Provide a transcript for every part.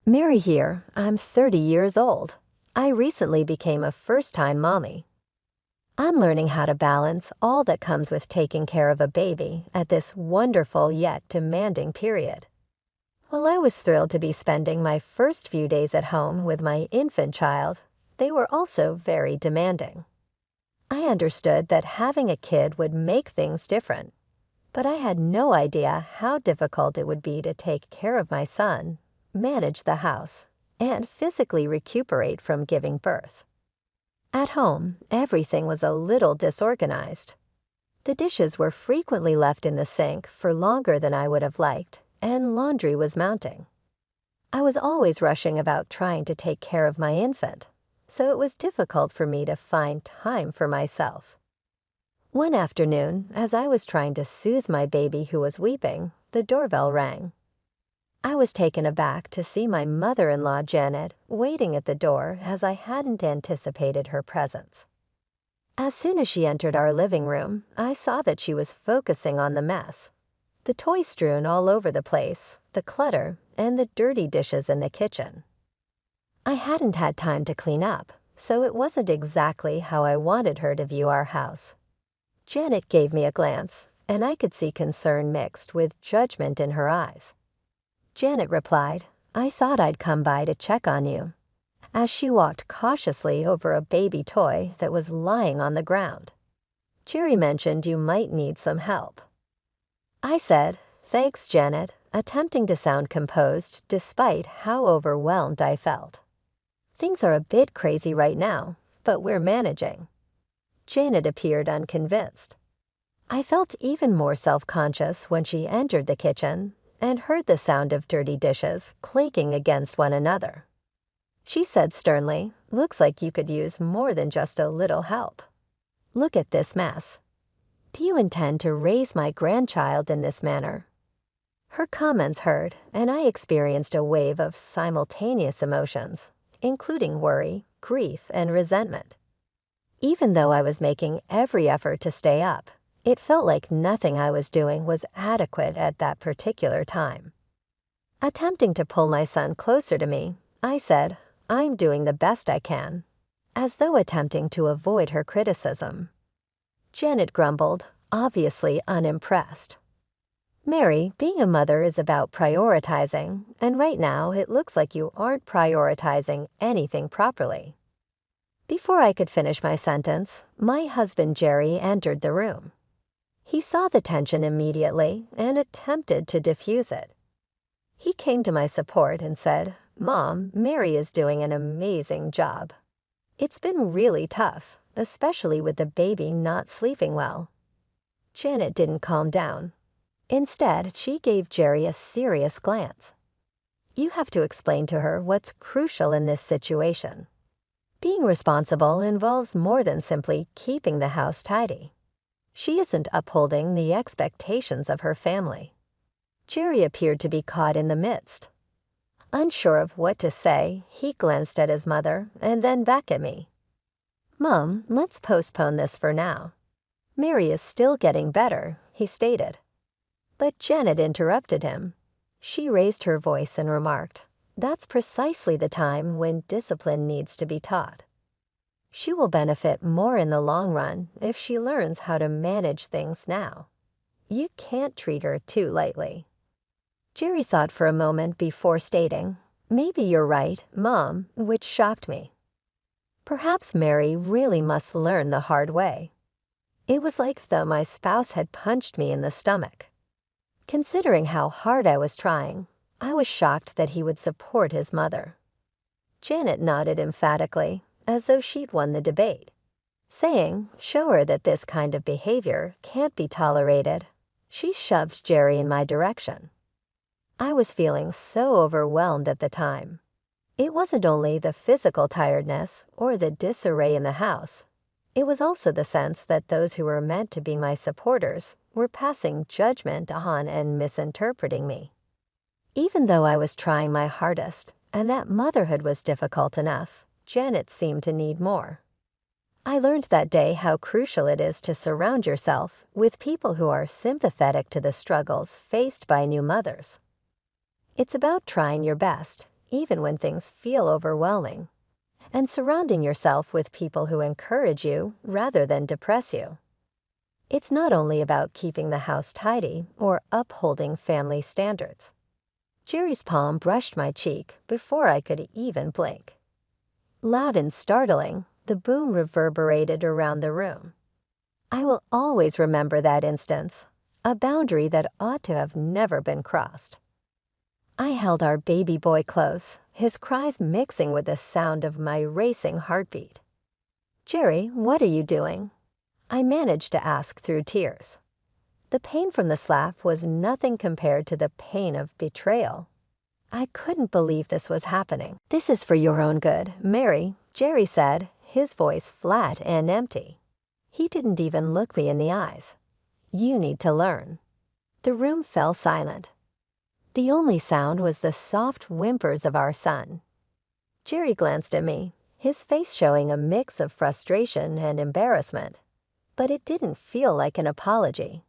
Mary here. I'm 30 years old. I recently became a first-time mommy. I'm learning how to balance all that comes with taking care of a baby at this wonderful yet demanding period. While I was thrilled to be spending my first few days at home with my infant child, they were also very demanding. I understood that having a kid would make things different, but I had no idea how difficult it would be to take care of my son, manage the house, and physically recuperate from giving birth. At home, everything was a little disorganized. The dishes were frequently left in the sink for longer than I would have liked, and laundry was mounting. I was always rushing about trying to take care of my infant, so it was difficult for me to find time for myself. One afternoon, as I was trying to soothe my baby who was weeping, the doorbell rang. I was taken aback to see my mother-in-law, Janet, waiting at the door as I hadn't anticipated her presence. As soon as she entered our living room, I saw that she was focusing on the mess. The toys strewn all over the place, the clutter, and the dirty dishes in the kitchen. I hadn't had time to clean up, so it wasn't exactly how I wanted her to view our house. Janet gave me a glance, and I could see concern mixed with judgment in her eyes. Janet replied, "I thought I'd come by to check on you," as she walked cautiously over a baby toy that was lying on the ground. "Jerry mentioned you might need some help." I said, "Thanks, Janet," attempting to sound composed despite how overwhelmed I felt. "Things are a bit crazy right now, but we're managing." Janet appeared unconvinced. I felt even more self-conscious when she entered the kitchen and heard the sound of dirty dishes clanking against one another. She said sternly, "Looks like you could use more than just a little help. Look at this mess. Do you intend to raise my grandchild in this manner?" Her comments heard, and I experienced a wave of simultaneous emotions, including worry, grief, and resentment. Even though I was making every effort to stay up, it felt like nothing I was doing was adequate at that particular time. Attempting to pull my son closer to me, I said, "I'm doing the best I can," as though attempting to avoid her criticism. Janet grumbled, obviously unimpressed. "Mary, being a mother is about prioritizing, and right now it looks like you aren't prioritizing anything properly." Before I could finish my sentence, my husband Jerry entered the room. He saw the tension immediately and attempted to diffuse it. He came to my support and said, "Mom, Mary is doing an amazing job. It's been really tough, especially with the baby not sleeping well." Janet didn't calm down. Instead, she gave Jerry a serious glance. "You have to explain to her what's crucial in this situation. Being responsible involves more than simply keeping the house tidy. She isn't upholding the expectations of her family." Jerry appeared to be caught in the midst. Unsure of what to say, he glanced at his mother and then back at me. "Mom, let's postpone this for now. Mary is still getting better," he stated. But Janet interrupted him. She raised her voice and remarked, "That's precisely the time when discipline needs to be taught. She will benefit more in the long run if she learns how to manage things now. You can't treat her too lightly." Jerry thought for a moment before stating, "Maybe you're right, Mom," which shocked me. Perhaps Mary really must learn the hard way. It was like though my spouse had punched me in the stomach. Considering how hard I was trying, I was shocked that he would support his mother. Janet nodded emphatically, as though she'd won the debate, saying, "Show her that this kind of behavior can't be tolerated." She shoved Jerry in my direction. I was feeling so overwhelmed at the time. It wasn't only the physical tiredness or the disarray in the house. It was also the sense that those who were meant to be my supporters were passing judgment on and misinterpreting me. Even though I was trying my hardest and that motherhood was difficult enough, Janet seemed to need more. I learned that day how crucial it is to surround yourself with people who are sympathetic to the struggles faced by new mothers. It's about trying your best, even when things feel overwhelming, and surrounding yourself with people who encourage you rather than depress you. It's not only about keeping the house tidy or upholding family standards. Jerry's palm brushed my cheek before I could even blink. Loud and startling, the boom reverberated around the room. I will always remember that instance, a boundary that ought to have never been crossed. I held our baby boy close, his cries mixing with the sound of my racing heartbeat. "Jerry, what are you doing?" I managed to ask through tears. The pain from the slap was nothing compared to the pain of betrayal. I couldn't believe this was happening. "This is for your own good, Mary," Jerry said, his voice flat and empty. He didn't even look me in the eyes. "You need to learn." The room fell silent. The only sound was the soft whimpers of our son. Jerry glanced at me, his face showing a mix of frustration and embarrassment, but it didn't feel like an apology.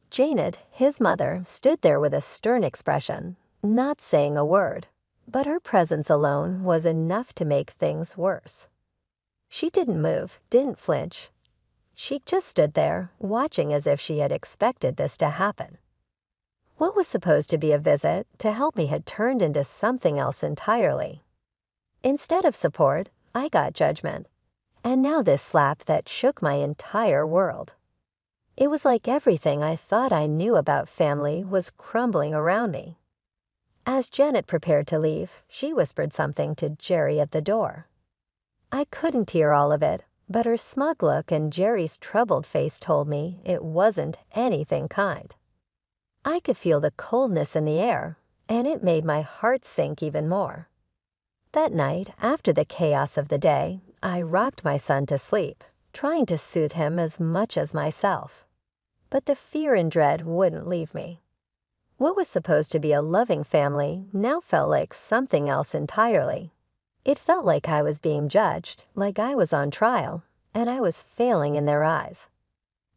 Janet, his mother, stood there with a stern expression, not saying a word, but her presence alone was enough to make things worse. She didn't move, didn't flinch. She just stood there, watching as if she had expected this to happen. What was supposed to be a visit to help me had turned into something else entirely. Instead of support, I got judgment, and now this slap that shook my entire world. It was like everything I thought I knew about family was crumbling around me. As Janet prepared to leave, she whispered something to Jerry at the door. I couldn't hear all of it, but her smug look and Jerry's troubled face told me it wasn't anything kind. I could feel the coldness in the air, and it made my heart sink even more. That night, after the chaos of the day, I rocked my son to sleep, trying to soothe him as much as myself. But the fear and dread wouldn't leave me. What was supposed to be a loving family now felt like something else entirely. It felt like I was being judged, like I was on trial, and I was failing in their eyes.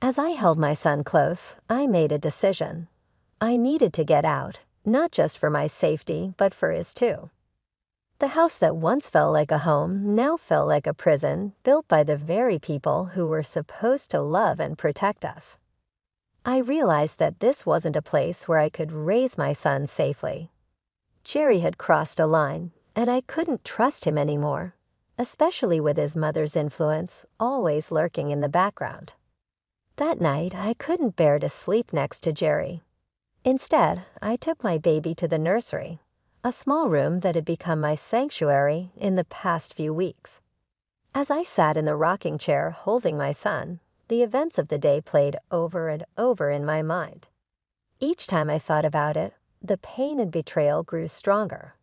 As I held my son close, I made a decision. I needed to get out, not just for my safety, but for his too. The house that once felt like a home now felt like a prison built by the very people who were supposed to love and protect us. I realized that this wasn't a place where I could raise my son safely. Jerry had crossed a line, and I couldn't trust him anymore, especially with his mother's influence always lurking in the background. That night, I couldn't bear to sleep next to Jerry. Instead, I took my baby to the nursery, a small room that had become my sanctuary in the past few weeks. As I sat in the rocking chair holding my son, the events of the day played over and over in my mind. Each time I thought about it, the pain and betrayal grew stronger.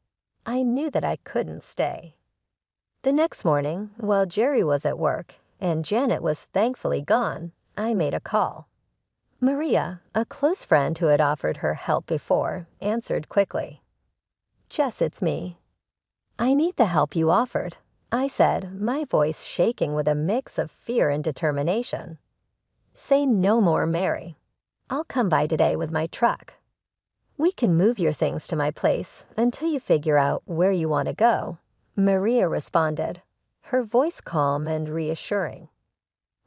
I knew that I couldn't stay. The next morning, while Jerry was at work and Janet was thankfully gone, I made a call. Maria, a close friend who had offered her help before, answered quickly. "Jess, it's me." "I need the help you offered," I said, my voice shaking with a mix of fear and determination. "Say no more, Mary. I'll come by today with my truck. We can move your things to my place until you figure out where you want to go," Maria responded, her voice calm and reassuring.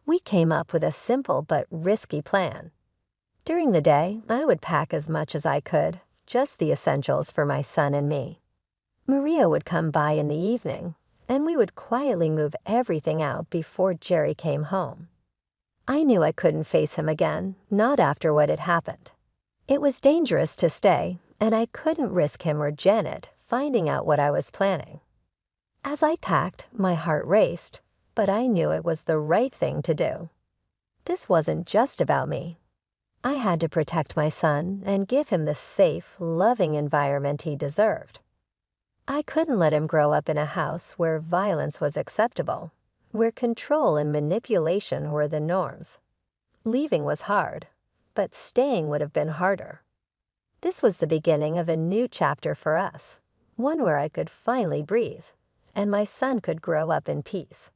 We came up with a simple but risky plan. During the day, I would pack as much as I could, just the essentials for my son and me. Maria would come by in the evening, and we would quietly move everything out before Jerry came home. I knew I couldn't face him again, not after what had happened. It was dangerous to stay, and I couldn't risk him or Janet finding out what I was planning. As I packed, my heart raced, but I knew it was the right thing to do. This wasn't just about me. I had to protect my son and give him the safe, loving environment he deserved. I couldn't let him grow up in a house where violence was acceptable, where control and manipulation were the norms. Leaving was hard, but staying would have been harder. This was the beginning of a new chapter for us, one where I could finally breathe, and my son could grow up in peace.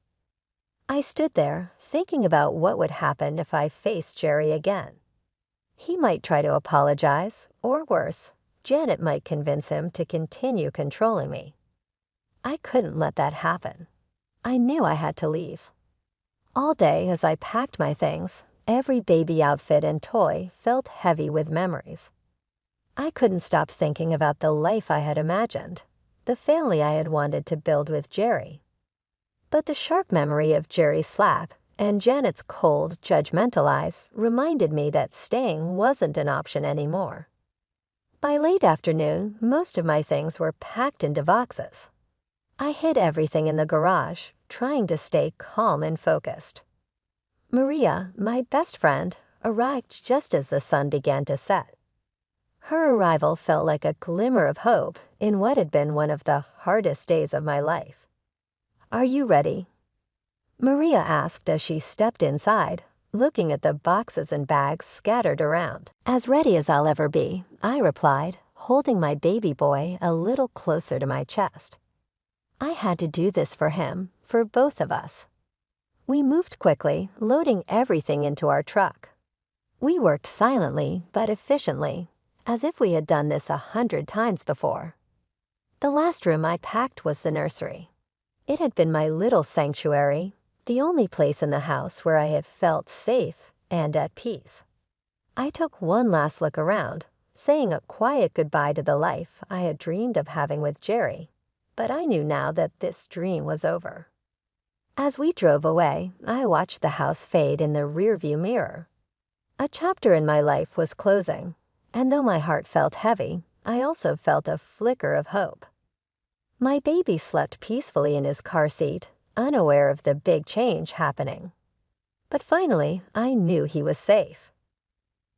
I stood there, thinking about what would happen if I faced Jerry again. He might try to apologize, or worse, Janet might convince him to continue controlling me. I couldn't let that happen. I knew I had to leave. All day as I packed my things, every baby outfit and toy felt heavy with memories. I couldn't stop thinking about the life I had imagined, the family I had wanted to build with Jerry. But the sharp memory of Jerry's slap and Janet's cold, judgmental eyes reminded me that staying wasn't an option anymore. By late afternoon, most of my things were packed into boxes. I hid everything in the garage, trying to stay calm and focused. Maria, my best friend, arrived just as the sun began to set. Her arrival felt like a glimmer of hope in what had been one of the hardest days of my life. "Are you ready?" Maria asked as she stepped inside, looking at the boxes and bags scattered around. "As ready as I'll ever be," I replied, holding my baby boy a little closer to my chest. I had to do this for him, for both of us. We moved quickly, loading everything into our truck. We worked silently but efficiently, as if we had done this 100 times before. The last room I packed was the nursery. It had been my little sanctuary, the only place in the house where I had felt safe and at peace. I took one last look around, saying a quiet goodbye to the life I had dreamed of having with Jerry, but I knew now that this dream was over. As we drove away, I watched the house fade in the rearview mirror. A chapter in my life was closing, and though my heart felt heavy, I also felt a flicker of hope. My baby slept peacefully in his car seat, unaware of the big change happening. But finally, I knew he was safe.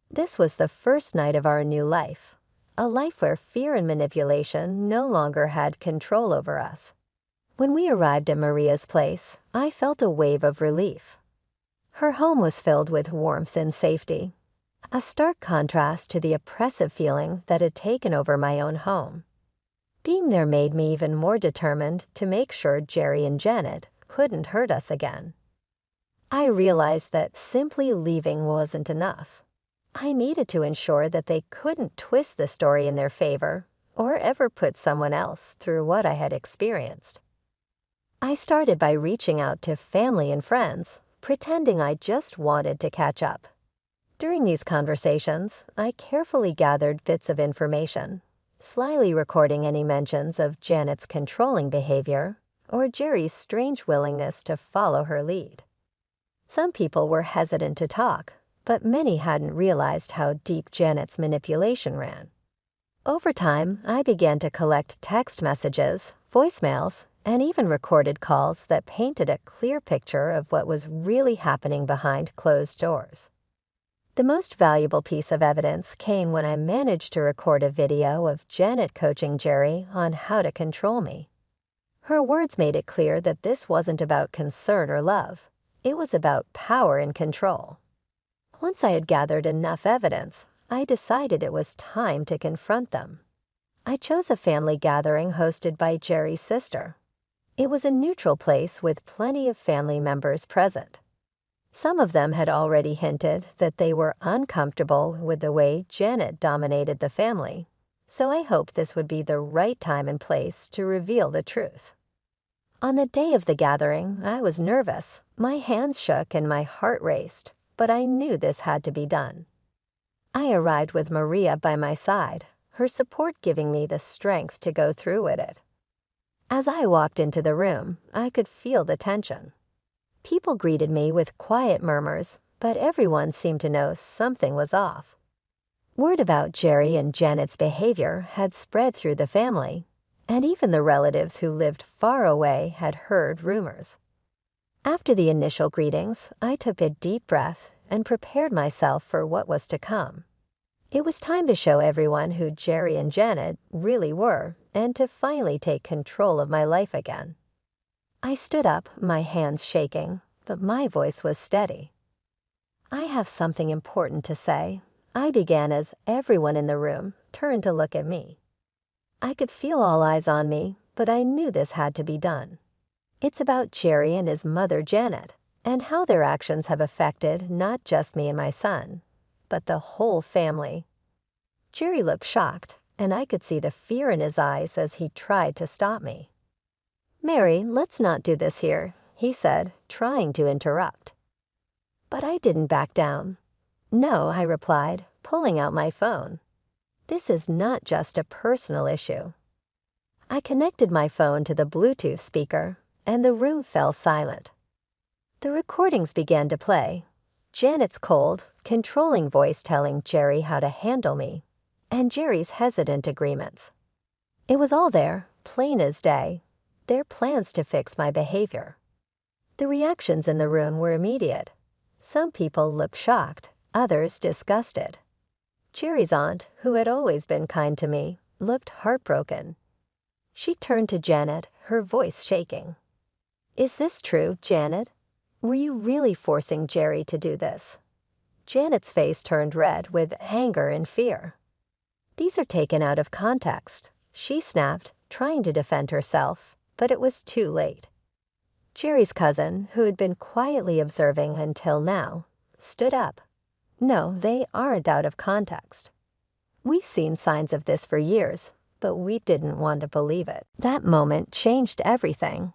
This was the first night of our new life, a life where fear and manipulation no longer had control over us. When we arrived at Maria's place, I felt a wave of relief. Her home was filled with warmth and safety, a stark contrast to the oppressive feeling that had taken over my own home. Being there made me even more determined to make sure Jerry and Janet couldn't hurt us again. I realized that simply leaving wasn't enough. I needed to ensure that they couldn't twist the story in their favor or ever put someone else through what I had experienced. I started by reaching out to family and friends, pretending I just wanted to catch up. During these conversations, I carefully gathered bits of information, slyly recording any mentions of Janet's controlling behavior or Jerry's strange willingness to follow her lead. Some people were hesitant to talk, but many hadn't realized how deep Janet's manipulation ran. Over time, I began to collect text messages, voicemails, and even recorded calls that painted a clear picture of what was really happening behind closed doors. The most valuable piece of evidence came when I managed to record a video of Janet coaching Jerry on how to control me. Her words made it clear that this wasn't about concern or love. It was about power and control. Once I had gathered enough evidence, I decided it was time to confront them. I chose a family gathering hosted by Jerry's sister. It was a neutral place with plenty of family members present. Some of them had already hinted that they were uncomfortable with the way Janet dominated the family, so I hoped this would be the right time and place to reveal the truth. On the day of the gathering, I was nervous. My hands shook and my heart raced, but I knew this had to be done. I arrived with Maria by my side, her support giving me the strength to go through with it. As I walked into the room, I could feel the tension. People greeted me with quiet murmurs, but everyone seemed to know something was off. Word about Jerry and Janet's behavior had spread through the family, and even the relatives who lived far away had heard rumors. After the initial greetings, I took a deep breath and prepared myself for what was to come. It was time to show everyone who Jerry and Janet really were and to finally take control of my life again. I stood up, my hands shaking, but my voice was steady. "I have something important to say," I began as everyone in the room turned to look at me. I could feel all eyes on me, but I knew this had to be done. It's about Jerry and his mother Janet, and how their actions have affected not just me and my son, but the whole family. Jerry looked shocked, and I could see the fear in his eyes as he tried to stop me. "Mary, let's not do this here," he said, trying to interrupt. But I didn't back down. "No," I replied, pulling out my phone. "This is not just a personal issue." I connected my phone to the Bluetooth speaker, and the room fell silent. The recordings began to play. Janet's cold, controlling voice telling Jerry how to handle me, and Jerry's hesitant agreements. It was all there, plain as day, their plans to fix my behavior. The reactions in the room were immediate. Some people looked shocked, others disgusted. Jerry's aunt, who had always been kind to me, looked heartbroken. She turned to Janet, her voice shaking. "Is this true, Janet? Were you really forcing Jerry to do this?" Janet's face turned red with anger and fear. "These are taken out of context," she snapped, trying to defend herself, but it was too late. Jerry's cousin, who had been quietly observing until now, stood up. "No, they aren't out of context. We've seen signs of this for years, but we didn't want to believe it." That moment changed everything.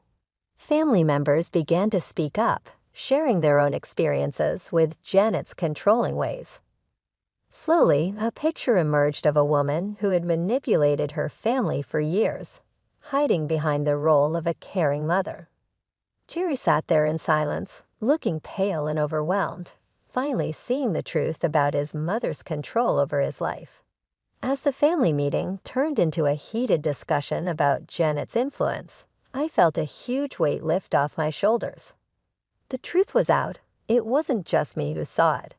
Family members began to speak up, sharing their own experiences with Janet's controlling ways. Slowly, a picture emerged of a woman who had manipulated her family for years, hiding behind the role of a caring mother. Jerry sat there in silence, looking pale and overwhelmed, finally seeing the truth about his mother's control over his life. As the family meeting turned into a heated discussion about Janet's influence, I felt a huge weight lift off my shoulders. The truth was out. It wasn't just me who saw it.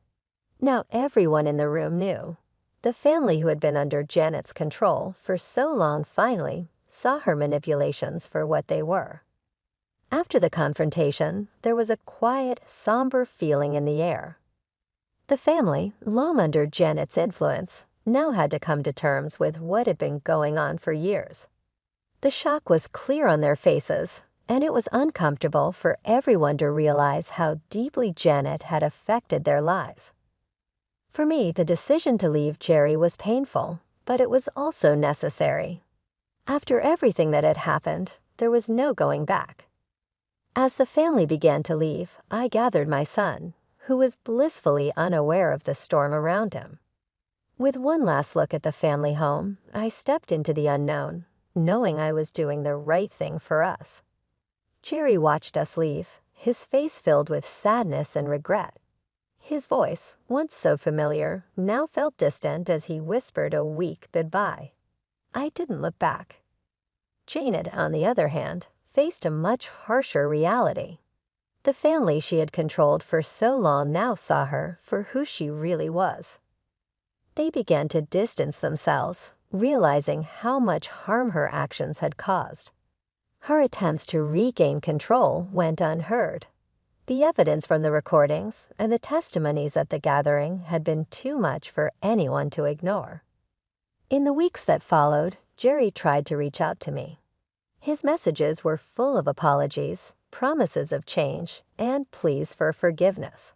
Now everyone in the room knew. The family who had been under Janet's control for so long finally saw her manipulations for what they were. After the confrontation, there was a quiet, somber feeling in the air. The family, long under Janet's influence, now had to come to terms with what had been going on for years. The shock was clear on their faces, and it was uncomfortable for everyone to realize how deeply Janet had affected their lives. For me, the decision to leave Jerry was painful, but it was also necessary. After everything that had happened, there was no going back. As the family began to leave, I gathered my son, who was blissfully unaware of the storm around him. With one last look at the family home, I stepped into the unknown, knowing I was doing the right thing for us. Jerry watched us leave, his face filled with sadness and regret. His voice, once so familiar, now felt distant as he whispered a weak goodbye. I didn't look back. Janet, on the other hand, faced a much harsher reality. The family she had controlled for so long now saw her for who she really was. They began to distance themselves, realizing how much harm her actions had caused. Her attempts to regain control went unheard. The evidence from the recordings and the testimonies at the gathering had been too much for anyone to ignore. In the weeks that followed, Jerry tried to reach out to me. His messages were full of apologies, promises of change, and pleas for forgiveness.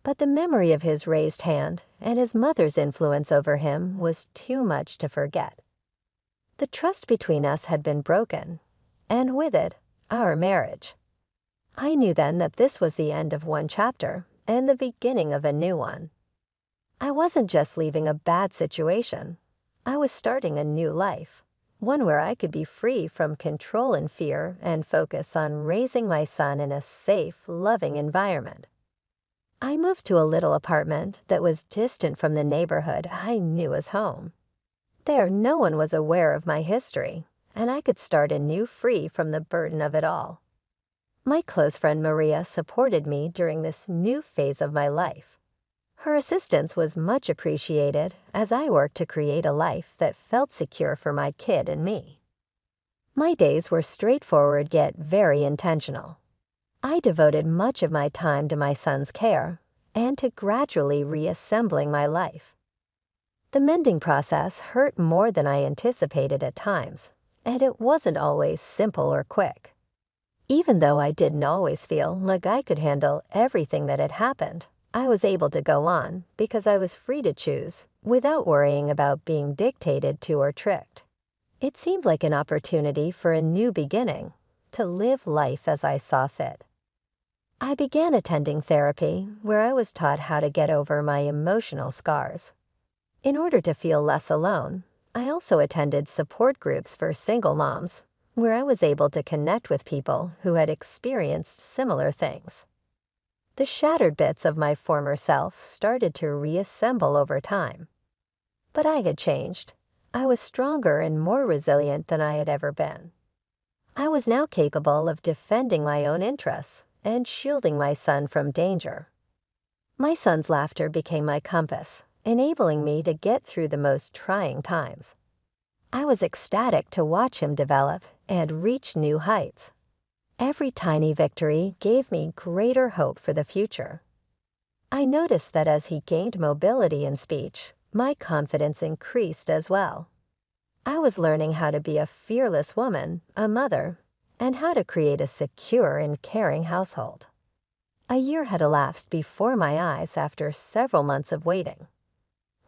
But the memory of his raised hand and his mother's influence over him was too much to forget. The trust between us had been broken, and with it, our marriage. I knew then that this was the end of one chapter and the beginning of a new one. I wasn't just leaving a bad situation. I was starting a new life, one where I could be free from control and fear and focus on raising my son in a safe, loving environment. I moved to a little apartment that was distant from the neighborhood I knew as home. There, no one was aware of my history, and I could start anew free from the burden of it all. My close friend Maria supported me during this new phase of my life. Her assistance was much appreciated as I worked to create a life that felt secure for my kid and me. My days were straightforward yet very intentional. I devoted much of my time to my son's care and to gradually reassembling my life. The mending process hurt more than I anticipated at times, and it wasn't always simple or quick. Even though I didn't always feel like I could handle everything that had happened, I was able to go on because I was free to choose without worrying about being dictated to or tricked. It seemed like an opportunity for a new beginning, to live life as I saw fit. I began attending therapy, where I was taught how to get over my emotional scars. In order to feel less alone, I also attended support groups for single moms, where I was able to connect with people who had experienced similar things. The shattered bits of my former self started to reassemble over time. But I had changed. I was stronger and more resilient than I had ever been. I was now capable of defending my own interests and shielding my son from danger. My son's laughter became my compass, enabling me to get through the most trying times. I was ecstatic to watch him develop and reach new heights. Every tiny victory gave me greater hope for the future. I noticed that as he gained mobility in speech, my confidence increased as well. I was learning how to be a fearless woman, a mother, and how to create a secure and caring household. A year had elapsed before my eyes after several months of waiting.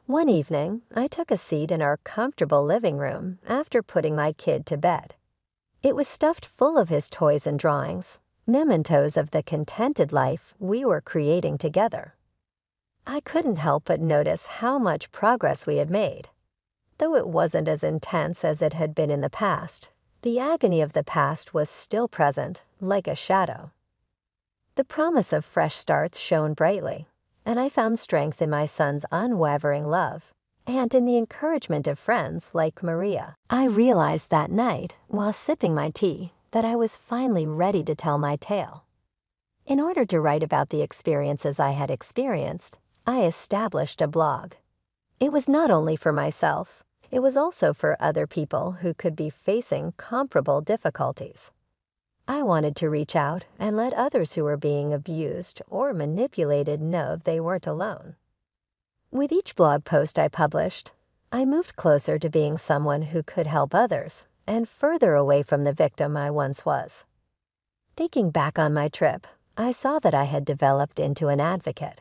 One evening, I took a seat in our comfortable living room after putting my kid to bed. It was stuffed full of his toys and drawings, mementos of the contented life we were creating together. I couldn't help but notice how much progress we had made. Though it wasn't as intense as it had been in the past, the agony of the past was still present, like a shadow. The promise of fresh starts shone brightly, and I found strength in my son's unwavering love and in the encouragement of friends like Maria. I realized that night, while sipping my tea, that I was finally ready to tell my tale. In order to write about the experiences I had experienced, I established a blog. It was not only for myself, it was also for other people who could be facing comparable difficulties. I wanted to reach out and let others who were being abused or manipulated know they weren't alone. With each blog post I published, I moved closer to being someone who could help others and further away from the victim I once was. Thinking back on my trip, I saw that I had developed into an advocate.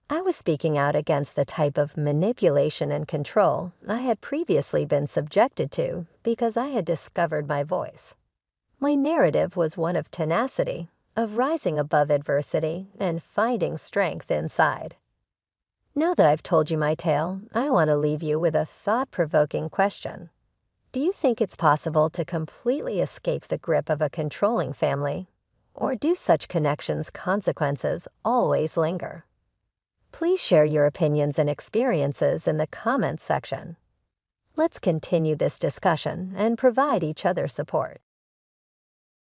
I was speaking out against the type of manipulation and control I had previously been subjected to because I had discovered my voice. My narrative was one of tenacity, of rising above adversity and finding strength inside. Now that I've told you my tale, I want to leave you with a thought-provoking question. Do you think it's possible to completely escape the grip of a controlling family? Or do such connections' consequences always linger? Please share your opinions and experiences in the comments section. Let's continue this discussion and provide each other support.